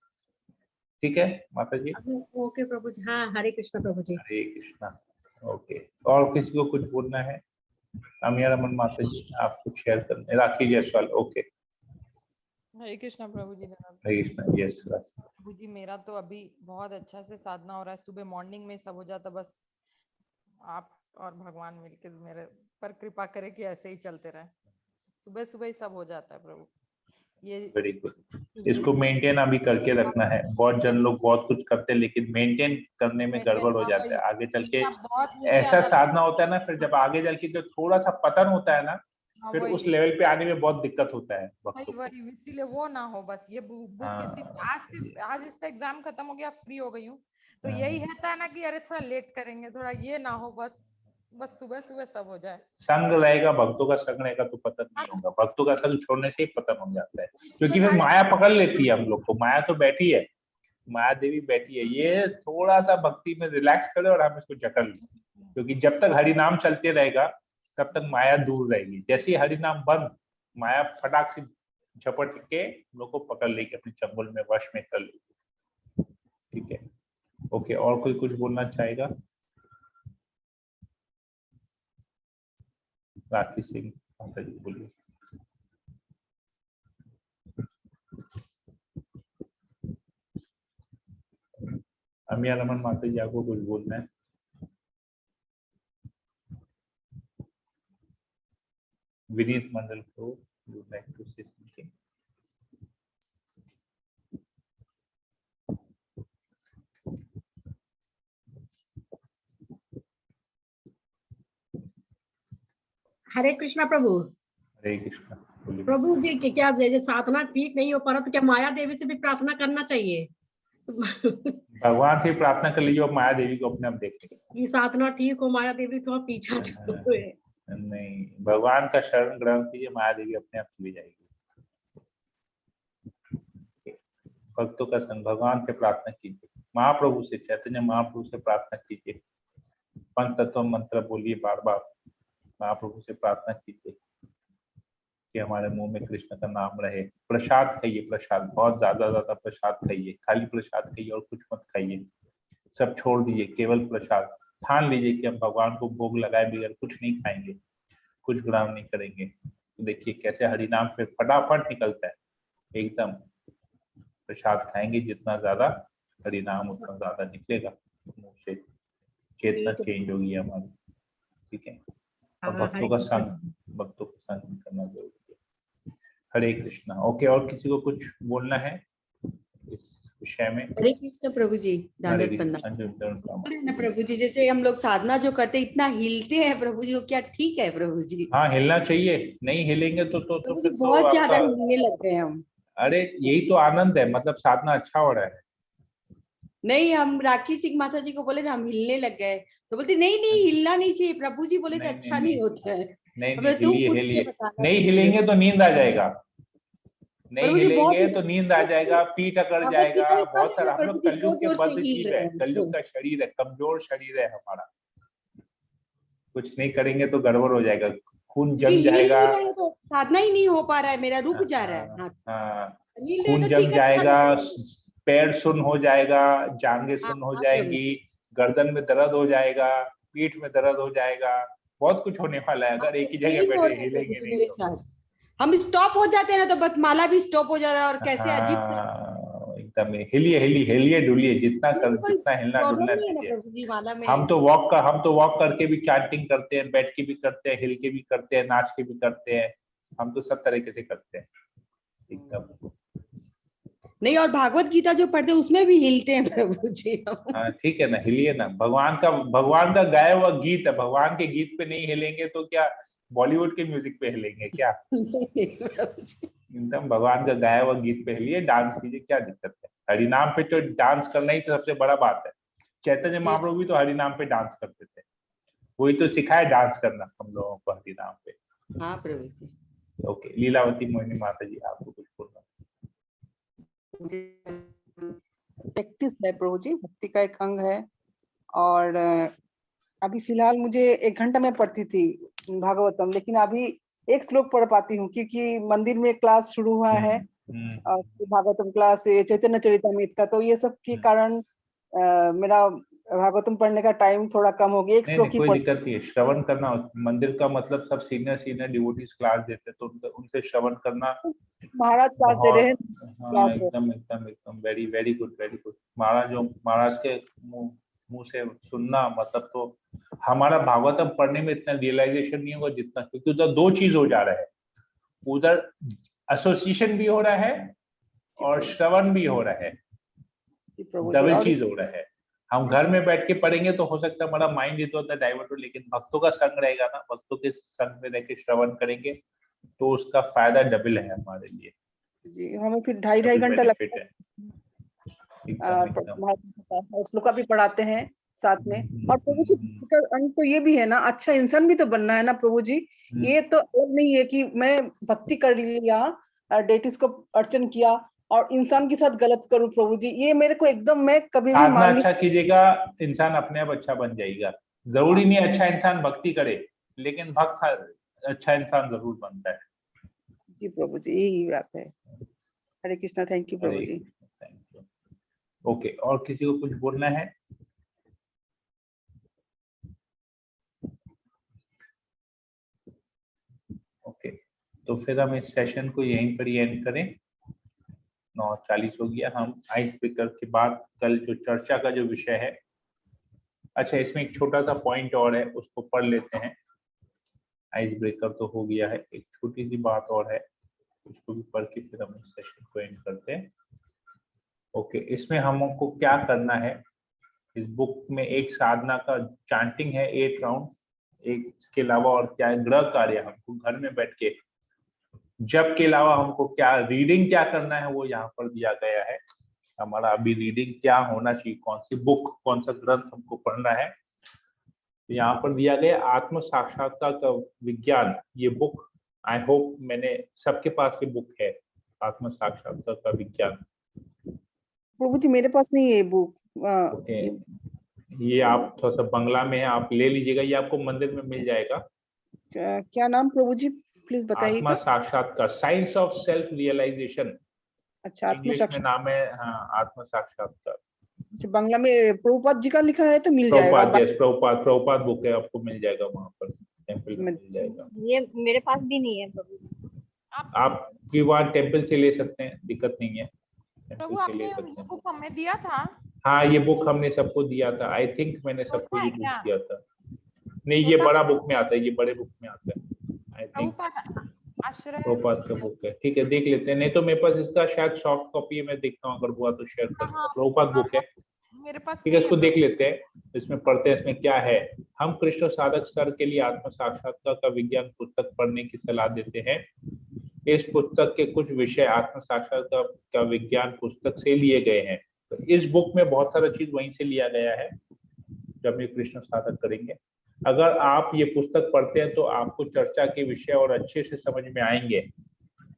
ठीक है माता जी? ओके प्रभु जी। हाँ, हरे कृष्णा प्रभु जी। हरे कृष्णा। ओके, और किसी को कुछ बोलना है? अमिया रमन माता जी आप कुछ शेयर करते, राखी जायसवाल, ओके। हरे कृष्णा प्रभु जी। हरे कृष्णा, यस प्रभु जी मेरा तो अभी बहुत अच्छा से साधना हो रहा है, सुबह मॉर्निंग में सब हो जाता, बस आप और भगवान मिलके मेरे पर कृपा करे कि ऐसे ही चलते रहे, सुबह सुबह ही सब हो जाता है प्रभु। ये वेरी गुड, इसको मेंटेन अभी करके रखना है। बहुत जन लोग बहुत कुछ करते हैं लेकिन मेंटेन करने में गड़बड़ हो जाता है, आगे चल के ऐसा साधना होता है ना, फिर जब आगे चल के जो थोड़ा सा पतन होता है ना, फिर उस लेवल पे आने में बहुत दिक्कत होता है भक्तों को। इसीलिए वो ना हो, बस ये बुक आज इसका एग्जाम खत्म हो गया, फ्री हो गई हूँ, तो यही रहता है ना कि अरे थोड़ा लेट करेंगे, थोड़ा ये ना हो, बस सुबह सुबह सब हो जाए। संग रहेगा, भक्तों का संग रहेगा तो पतन नहीं होगा, भक्तों का संग छोड़ने से ही पतन हो जाता है, क्योंकि फिर माया पकड़ लेती है हम लोग को। माया तो बैठी है, माया देवी बैठी है, ये थोड़ा सा भक्ति में रिलैक्स करे और हम इसको जकड़ लें, क्योंकि जब तक हरि नाम चलते रहेगा तब तक माया दूर रहेगी। जैसे ही हरि नाम बंद, माया फटाक से झपट के लोग को पकड़ लेगी, अपने चंगुल में वश में कर लेगी। ठीक है, ओके। और कोई कुछ बोलना चाहेगा? राखी सिंह माता जी बोलिए। अमिया रमन माता जी आपको कुछ बोलना है? विनीत मंडल को would like to say something. हरे कृष्णा प्रभु। हरे कृष्णा प्रभु जी कि क्या साधना ठीक नहीं हो पा रहा तो क्या माया देवी से भी प्रार्थना करना चाहिए? भगवान से प्रार्थना कर लीजिए और माया देवी को अपने आप देखेंगे। ये साधना ठीक हो, माया देवी तो पीछा छोड़े। नहीं, भगवान का शरण ग्रहण कीजिए, माया देवी अपने आप चली जाएगी। भक्तों का संग, भगवान से प्रार्थना कीजिए, महाप्रभु से, चैतन्य महाप्रभु से प्रार्थना कीजिए, पंच तत्व मंत्र बोलिए बार बार, महाप्रभु से प्रार्थना कीजिए कि हमारे मुंह में कृष्ण का नाम रहे। प्रसाद खाइए, प्रसाद बहुत ज्यादा प्रसाद खाइए, खाली प्रसाद खाइए और कुछ मत खाइए, सब छोड़ दीजिए, केवल प्रसाद ठान लीजिए कि हम भगवान को भोग लगाए बगैर कुछ नहीं खाएंगे, कुछ ग्राम नहीं करेंगे। तो देखिए कैसे हरि नाम पे फटाफट निकलता है एकदम। प्रसाद खाएंगे जितना ज्यादा हरि नाम उतना ज्यादा निकलेगा मुंह से, चेतना चेंज होगी हमारी। ठीक है, और भक्तों का संग, भक्तों का संग करना जरूरी है। हरे कृष्णा। ओके, और किसी को कुछ बोलना है इस विषय में? हरे कृष्ण प्रभु जी। ना प्रभु जी, जैसे हम लोग साधना जो करते इतना हिलते हैं प्रभु जी, वो क्या ठीक है प्रभु जी? हाँ, हिलना चाहिए, नहीं हिलेंगे तो फिर बहुत ज्यादा हिलने लग रहे हैं हम। अरे यही तो आनंद है, मतलब साधना अच्छा हो रहा है। नहीं, हम राखी सिंह माता जी को बोले ना हम हिलने लग गए, तो बोलते नहीं हिलना नहीं चाहिए प्रभु जी, बोले तो अच्छा नहीं होता है। नहीं हिलेंगे तो नींद आ जाएगा, नहीं हिलेंगे तो नींद आ जाएगा, पीठ अकड़ जाएगा, बहुत सारा। हम लोग कलयुग के बद्ध जीव है, कलयुग का शरीर है, कमजोर शरीर है हमारा, कुछ नहीं करेंगे तो गड़बड़ हो जाएगा, खून जम जाएगा, तो साधना ही नहीं हो पा रहा है मेरा, रुक जा रहा है। खून जम जाएगा, पैर सुन्न हो जाएगा, जांघें सुन्न हो जाएंगी, गर्दन में दर्द हो जाएगा, पीठ में दर्द हो जाएगा, बहुत कुछ होने वाला है अगर एक ही जगह बैठे हिलेंगे नहीं तो। हम स्टॉप हो जाते हैं ना तो बस माला भी स्टॉप हो जा रहा है, और कैसे अजीब सा एकदम हिलिए डुलिए, जितना हिलना डुलना चाहिए। हम तो वॉक करके भी चैंटिंग करते हैं, बैठ के भी करते हैं, हिल के भी करते हैं, नाच के भी करते हैं, हम तो सब तरीके से करते हैं एकदम। नहीं, और भागवत गीता जो पढ़ते हैं उसमें भी हिलते हैं प्रभु जी। हाँ ठीक है ना, हिलिए ना, भगवान का गाया हुआ गीत है, भगवान के गीत पे नहीं हिलेंगे तो क्या बॉलीवुड के म्यूजिक पे हिलेंगे क्या? एकदम भगवान का गाया हुआ गीत पे हिलिए, डांस कीजिए, क्या दिक्कत है? हरिनाम पे तो डांस करना ही तो सबसे बड़ा बात है। चैतन्य महाप्रभु भी तो हरिनाम पे डांस करते थे, वही तो सिखाए डांस करना हम लोगों को हरिनाम पे। हाँ प्रभु जी। ओके, लीलावती मोहिनी माता जी आपको कुछ बोलना? प्रैक्टिस है प्रभु जी, भक्ति का एक अंग है। और अभी फिलहाल मुझे 1 घंटा में पढ़ती थी भागवतम, लेकिन अभी 1 श्लोक पढ़ पाती हूँ क्योंकि मंदिर में क्लास शुरू हुआ है, और भागवतम क्लास, चैतन्य चरितमृत का, तो ये सब के कारण मेरा भागवतम पढ़ने का टाइम थोड़ा कम हो गया, एक नहीं श्लोक नहीं ही कोई पढ़। दिक्कत नहीं है, श्रवण करना। मंदिर का मतलब सब सीनियर डिवोटीज क्लास देते हैं, तो उनसे श्रवण करना महाराज क्लास दे रहे हैं, हाँ क्लास है। एकदम वेरी गुड। महाराज के मुंह से सुनना मतलब, तो हमारा भागवतम पढ़ने में इतना रियलाइजेशन नहीं होगा जितना, क्योंकि उधर दो चीज हो जा रहा है, उधर एसोसिएशन भी हो रहा है और श्रवण भी हो रहा है, प्रभु जी। डबल और चीज हो रहा है। हम घर में बैठ के पढ़ेंगे तो हो सकता है हमारा माइंड इधर उधर डाइवर्ट हो, लेकिन भक्तों का संग रहेगा ना, भक्तों के संग में रह के श्रवण करेंगे तो उसका फायदा डबल है हमारे लिए, जी, हमें फिर 2.5 घंटा बेनिफिट लगता है। है। श्लोका भी पढ़ाते हैं साथ में। और प्रभु जी का अंग तो ये भी है ना, अच्छा इंसान भी तो बनना है ना प्रभु जी। ये तो अलग नहीं है कि मैं भक्ति कर लिया, डेटिस को अर्चन किया और इंसान के साथ गलत करूं प्रभु जी, ये मेरे को एकदम, मैं कभी भी साधना मान अच्छा कीजिएगा, इंसान अपने आप अच्छा बन जाएगा। जरूरी नहीं अच्छा इंसान भक्ति करे, लेकिन भक्त अच्छा इंसान जरूर बनता है। जी प्रभु जी, यही बात है। Hare Krishna, thank you Prabhu ji. Okay, और किसी को कुछ बोलना है? ओके, तो फिर हम इस सेशन को यहीं पर ही एंड करें। 9:40 हो गया। हम आइस ब्रेकर के बाद कल जो चर्चा का जो विषय है, अच्छा इसमें एक छोटा सा पॉइंट और है, उसको पढ़ लेते हैं। आइस ब्रेकर तो हो गया है, एक छोटी सी बात और है, उसको भी पढ़ के फिर हम इस सेशन को एंड करते हैं। ओके, इसमें हमको क्या करना है, इस बुक में एक साधना का चांटिंग है 8 राउंड, एक इसके अलावा और क्या है, ग्रह कार्य हमको घर में बैठ के, जब के अलावा हमको क्या रीडिंग क्या करना है वो यहाँ पर दिया गया है। हमारा अभी रीडिंग क्या होना चाहिए, कौन सी बुक, कौन सा ग्रंथ हमको पढ़ना है, यहाँ पर दिया गया आत्म साक्षात्कार का विज्ञान। ये बुक आई होप मैंने सबके पास ये बुक है, आत्म साक्षात्कार का विज्ञान। प्रभु जी मेरे पास नहीं है बुक। ओके, ये आप थोड़ा सा बंगला में है, आप ले लीजिएगा, ये आपको मंदिर में मिल जाएगा। क्या नाम प्रभु जी प्लीज बताइएगा। आत्मा साक्षात्कार, साइंस ऑफ सेल्फ रियलाइजेशन। अच्छा, इंग्लिश में नाम है, हाँ, आत्म साक्षात्कार। बांग्ला में प्रभुपाद जी का लिखा है तो मिल जाएगा। प्रभुपाद बुक है, आपको मिल जाएगा वहाँ पर, टेम्पल में मिल जाएगा। ये मेरे पास भी नहीं है प्रभु। आप वहाँ टेम्पल से ले सकते हैं, दिक्कत नहीं है, प्रभु आपने ये बुक हमें दिया था? हाँ, ये बुक हमने सबको दिया था, आई थिंक मैंने सबको ये बुक दिया था। नहीं, ये बड़ा बुक में आता है, ये बड़े बुक में आता है, आई थिंक प्रभुपाद का बुक है। ठीक है, देख लेते हैं, नहीं तो मेरे पास इसका शायद सॉफ्ट कॉपी है, मैं देखता हूँ, अगर हुआ तो शेयर करूंगा। प्रभुपाद बुक है, मेरे पास ठीक है, इसको देख लेते हैं, इसमें पढ़ते हैं इसमें क्या है। हम कृष्ण साधक स्तर के लिए आत्म साक्षात्कार का विज्ञान पुस्तक पढ़ने की सलाह देते हैं। इस पुस्तक के कुछ विषय आत्म साक्षात्कार का विज्ञान पुस्तक से लिए गए हैं। तो इस बुक में बहुत सारा चीज वहीं से लिया गया है जब ये कृष्ण साधक करेंगे। अगर आप ये पुस्तक पढ़ते हैं तो आपको चर्चा के विषय और अच्छे से समझ में आएंगे।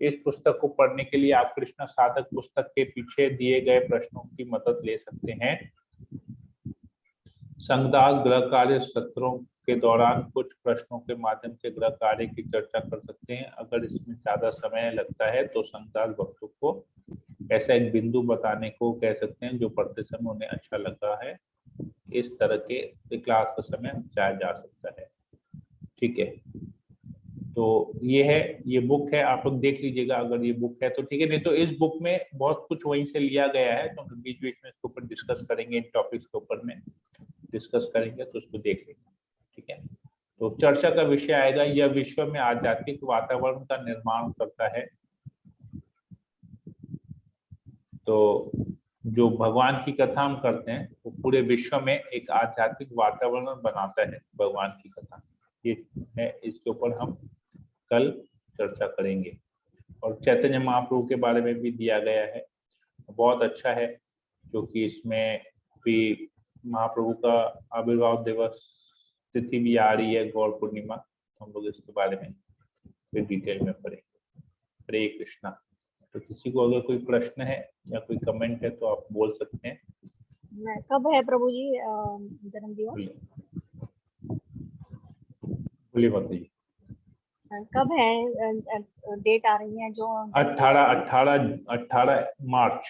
इस पुस्तक को पढ़ने के लिए आप कृष्ण साधक पुस्तक के पीछे दिए गए प्रश्नों की मदद ले सकते हैं। संगदास ग्रह कार्य सत्रों के दौरान कुछ प्रश्नों के माध्यम से ग्रह कार्य की चर्चा कर सकते हैं। अगर इसमें ज्यादा समय लगता है तो संगदास भक्तों को ऐसा एक बिंदु बताने को कह सकते हैं जो पढ़ते समय उन्हें अच्छा लगा है। इस तरह के क्लास का समय बचाया जा सकता है। ठीक है, तो ये है, ये बुक है, आप लोग देख लीजिएगा अगर ये बुक है तो ठीक है, नहीं तो इस बुक में बहुत कुछ वहीं से लिया गया है, तो हम बीच बीच में इसके ऊपर डिस्कस करेंगे, इन टॉपिक्स के ऊपर में डिस्कस करेंगे, तो उसको देख लेंगे। ठीक है, तो चर्चा का विषय आएगा, यह विश्व में आध्यात्मिक वातावरण का निर्माण करता है। तो जो भगवान की कथा हम करते हैं वो पूरे विश्व में एक आध्यात्मिक वातावरण बनाता है, भगवान की कथा ये है, इसके ऊपर हम कल चर्चा करेंगे। और चैतन्य महाप्रभु के बारे में भी दिया गया है, बहुत अच्छा है, क्योंकि इसमें भी महाप्रभु का आविर्भाव दिवस तिथि भी आ रही है, गौर पूर्णिमा, तो हम लोग इसके बारे में फिर डिटेल में पढ़ेंगे। हरे कृष्णा। तो किसी को अगर कोई प्रश्न है या कोई कमेंट है तो आप बोल सकते हैं। कब है प्रभु जी जन्म दिवस? बोलिए बताइए। कब है, डेट आ रही है जो 18 मार्च,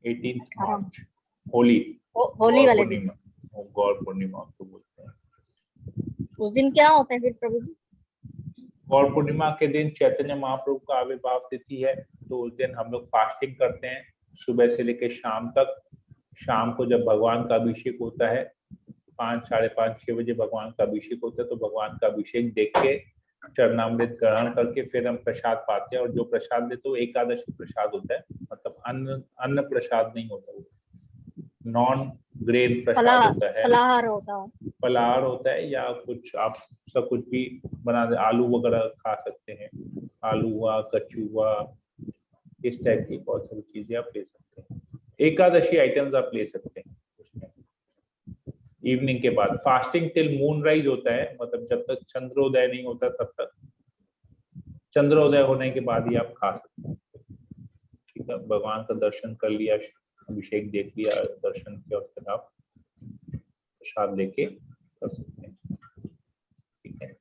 18 मार्च, होली होली वाले दिन। गौर पूर्णिमा को बोलते हैं। उस दिन क्या होता है फिर प्रभु जी? गौर पूर्णिमा के दिन चैतन्य महाप्रभु का आविर्भाव तिथि है, तो उस दिन हम लोग फास्टिंग करते हैं सुबह से लेकर शाम तक। शाम को जब भगवान का अभिषेक होता है 5, साढ़े 5, 6 बजे भगवान का अभिषेक होता है, तो भगवान का अभिषेक देख के चरणामृत ग्रहण करके फिर हम प्रसाद पाते हैं। और जो प्रसाद देते वो एकादशी प्रसाद होता है, मतलब अन्न प्रसाद नहीं होता, वो नॉन ग्रेन प्रसाद होता है, फलाहार होता है। फलाहार होता है, या कुछ आप सब कुछ भी बना दे, आलू वगैरह खा सकते हैं, आलू हुआ, कच्चू हुआ, इस टाइप की बहुत सारी चीजें आप ले सकते हैं। एकादशी आइटम्स आप ले सकते हैं उसमें। इवनिंग के बाद फास्टिंग टिल मून राइज होता है, मतलब जब तक चंद्रोदय नहीं होता तब तक। चंद्रोदय होने के बाद ही आप खा सकते हैं। ठीक है, भगवान का दर्शन कर लिया, अभिषेक देख लिया, दर्शन किया, उसके बाद आप प्रसाद लेके कर सकते हैं। ठीक है,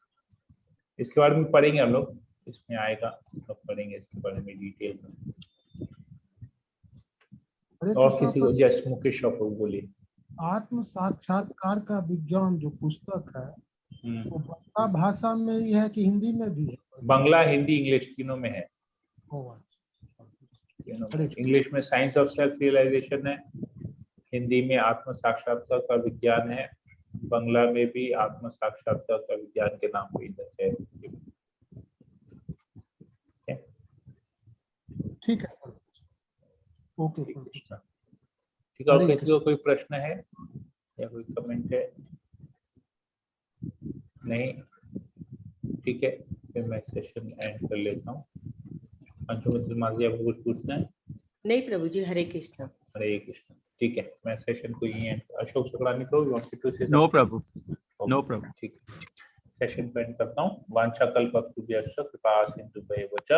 इसके बारे में पढ़ेंगे हम लोग, इसमें आएगा, तो पढ़ेंगे इसके बारे में डिटेल में। और किसी को? जैसे मुकेश आप बोलिए। आत्म साक्षात्कार का विज्ञान जो पुस्तक है वो बंगला भाषा में ही है कि हिंदी में भी है? बंगला, हिंदी, इंग्लिश तीनों में है। इंग्लिश में साइंस ऑफ सेल्फ रियलाइजेशन है, हिंदी में आत्म साक्षात्कार का विज्ञान है, बंगला में भी आत्म साक्षात्कार का विज्ञान के नाम पे है। ठीक है, ओके, ठीक है। और किसी को कोई प्रश्न है या कोई कमेंट है? नहीं, ठीक है, फिर मैं सेशन एंड कर लेता हूँ। अंशुमती माजी, आपको कुछ पूछना है? नहीं प्रभु जी, हरे कृष्ण। हरे कृष्ण। ठीक है, मैं सेशन को यहीं end. Ashok Shuklani Prabhu, no Prabhu, no Prabhu. ठीक है, सेशन को एंड करता हूँ। वांछा कल्पतरुभ्यश्च कृपा सिन्धुभ्येव च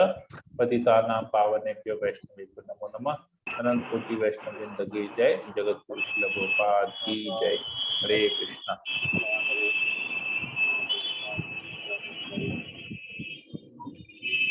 पतितानां पावनेभ्यो वैष्णवेभ्यो नमो नमः। अनंत कोटि वैष्णव वृंद की जय। जगत गुरु श्रील प्रभुपाद की जय। हरे कृष्णा।